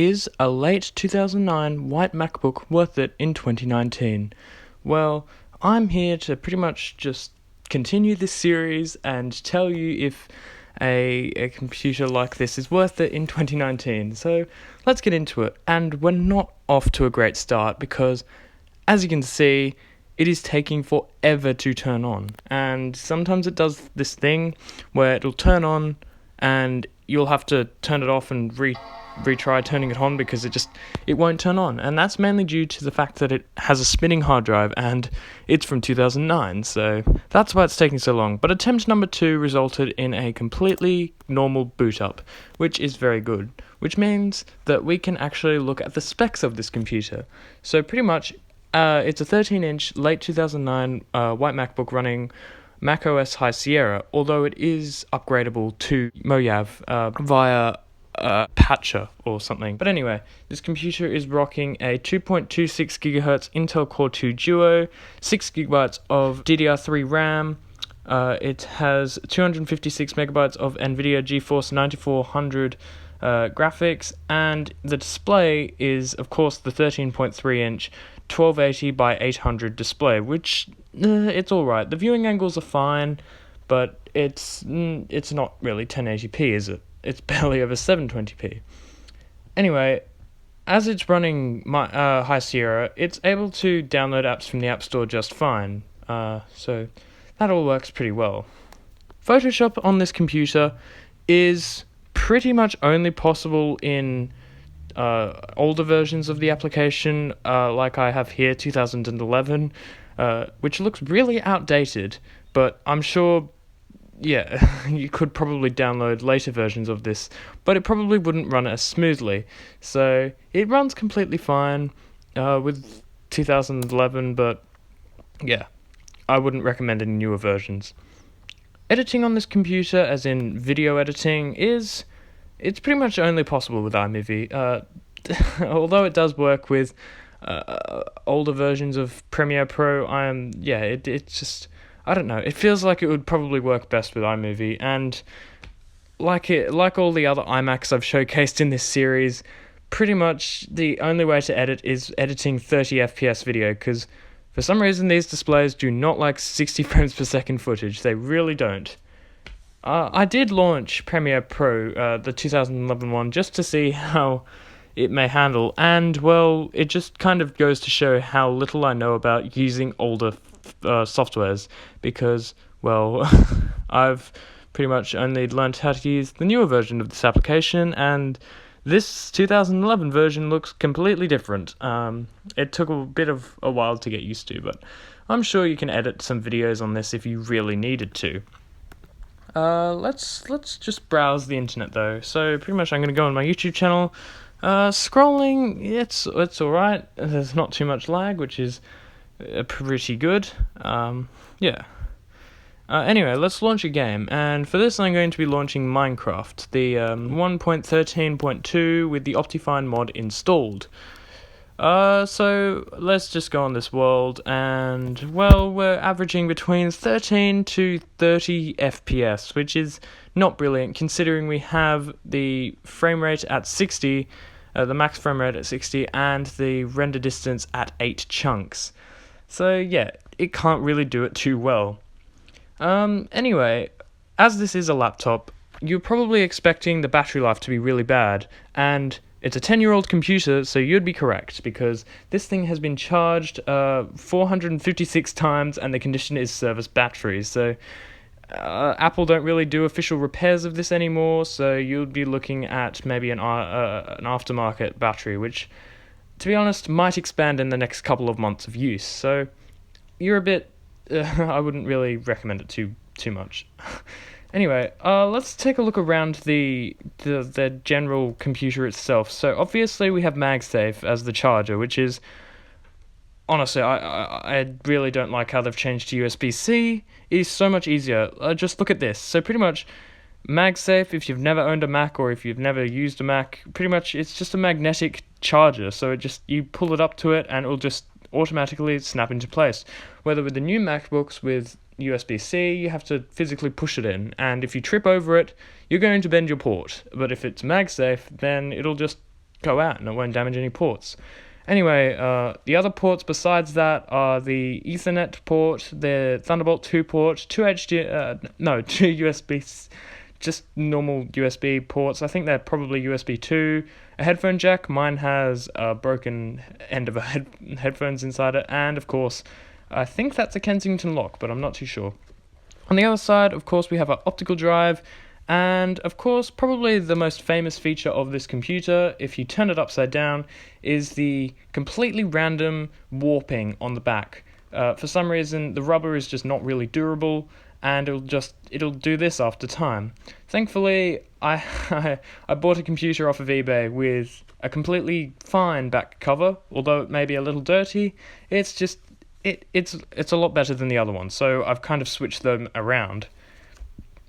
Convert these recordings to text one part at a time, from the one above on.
Is a late 2009 white MacBook worth it in 2019? Well, I'm here to pretty much just continue this series and tell you if a computer like this is worth it in 2019. So let's get into it. And we're not off to a great start because, as you can see, it is taking forever to turn on. And sometimes it does this thing where it'll turn on and you'll have to turn it off and retry turning it on because it won't turn on, and that's mainly due to the fact that it has a spinning hard drive and it's from 2009, so that's why it's taking so long. But attempt number 2 resulted in a completely normal boot up, which is very good, which means that we can actually look at the specs of this computer. So pretty much it's a 13-inch late 2009 white MacBook running macOS High Sierra, although it is upgradable to Mojave via patcher or something. But anyway, this computer is rocking a 2.26 GHz Intel Core 2 Duo, 6 GB of DDR3 RAM. It has 256 megabytes of NVIDIA GeForce 9400 graphics, and the display is, of course, the 13.3-inch 1280 by 800 display, which it's alright. The viewing angles are fine, but it's not really 1080p, is it? It's barely over 720p. Anyway, as it's running High Sierra, it's able to download apps from the App Store just fine, so that all works pretty well. Photoshop on this computer is pretty much only possible in older versions of the application, like I have here, 2011, which looks really outdated, but I'm sure, yeah, you could probably download later versions of this, but it probably wouldn't run as smoothly. So it runs completely fine with 2011, but yeah, I wouldn't recommend any newer versions. Editing on this computer, as in video editing, it's pretty much only possible with iMovie. Although it does work with older versions of Premiere Pro, it's just, I don't know, it feels like it would probably work best with iMovie, and like all the other iMacs I've showcased in this series, pretty much the only way to edit is editing 30 FPS video, because for some reason these displays do not like 60 frames per second footage. They really don't. I did launch Premiere Pro, the 2011 one, just to see how it may handle, and well, it just kind of goes to show how little I know about using older softwares, because, well, I've pretty much only learned how to use the newer version of this application, and this 2011 version looks completely different. It took a bit of a while to get used to, but I'm sure you can edit some videos on this if you really needed to. Let's just browse the internet though. So pretty much I'm going to go on my YouTube channel. Scrolling, it's alright. There's not too much lag, which is pretty good. Yeah. Anyway, let's launch a game, and for this I'm going to be launching Minecraft, the 1.13.2 with the Optifine mod installed. So let's just go on this world, and well, we're averaging between 13 to 30 FPS, which is not brilliant considering we have the frame rate at 60, the max frame rate at 60, and the render distance at 8 chunks. So yeah, it can't really do it too well. Anyway, as this is a laptop, you're probably expecting the battery life to be really bad, and it's a 10-year-old computer, so you'd be correct, because this thing has been charged 456 times, and the condition is service batteries. So Apple don't really do official repairs of this anymore, so you'd be looking at maybe an aftermarket battery, which, to be honest, might expand in the next couple of months of use. So you're a bit... I wouldn't really recommend it too much. Anyway, let's take a look around the general computer itself. So obviously we have MagSafe as the charger, which is, honestly, I really don't like how they've changed to USB-C. It is so much easier. Just look at this. So pretty much MagSafe, if you've never owned a Mac or if you've never used a Mac, pretty much it's just a magnetic charger. So you pull it up to it and it'll just automatically snap into place. Whether with the new MacBooks with USB-C, you have to physically push it in, and if you trip over it, you're going to bend your port. But if it's MagSafe, then it'll just go out and it won't damage any ports. Anyway, the other ports besides that are the Ethernet port, the Thunderbolt 2 port, two USB, just normal USB ports. I think they're probably USB 2, a headphone jack. Mine has a broken end of a headphones inside it, and of course, I think that's a Kensington lock, but I'm not too sure. On the other side, of course, we have our optical drive, and of course, probably the most famous feature of this computer, if you turn it upside down, is the completely random warping on the back. For some reason, the rubber is just not really durable, and it'll do this after time. Thankfully, I bought a computer off of eBay with a completely fine back cover, although it may be a little dirty. It's just it's a lot better than the other one, so I've kind of switched them around.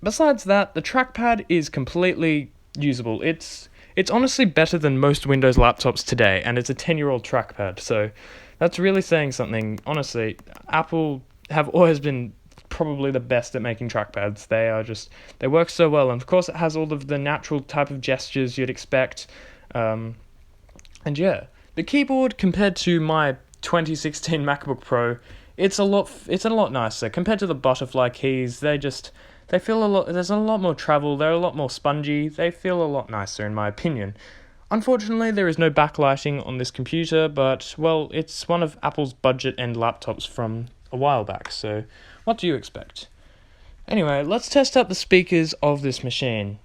Besides that, the trackpad is completely usable. It's honestly better than most Windows laptops today, and it's a 10-year-old trackpad, so that's really saying something. Honestly, Apple have always been probably the best at making trackpads. They work so well, and of course it has all of the natural type of gestures you'd expect. And yeah, the keyboard compared to my 2016 MacBook Pro, it's a lot nicer compared to the butterfly keys. They feel a lot. There's a lot more travel. They're a lot more spongy. They feel a lot nicer, in my opinion. Unfortunately, there is no backlighting on this computer, but well, it's one of Apple's budget end laptops from a while back. So, what do you expect? Anyway, let's test out the speakers of this machine.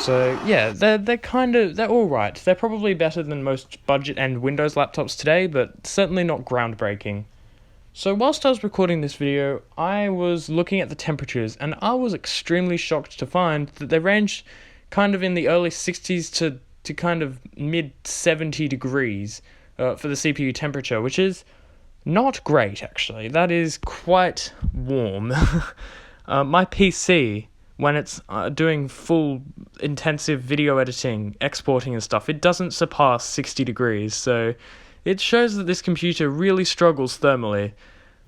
So yeah, they're all right. They're probably better than most budget and Windows laptops today, but certainly not groundbreaking. So whilst I was recording this video, I was looking at the temperatures, and I was extremely shocked to find that they range kind of in the early 60s to kind of mid 70 degrees for the CPU temperature, which is not great actually. That is quite warm. My PC, when it's doing full intensive video editing, exporting and stuff, it doesn't surpass 60 degrees, so it shows that this computer really struggles thermally.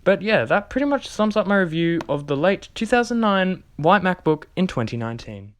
But yeah, that pretty much sums up my review of the late 2009 white MacBook in 2019.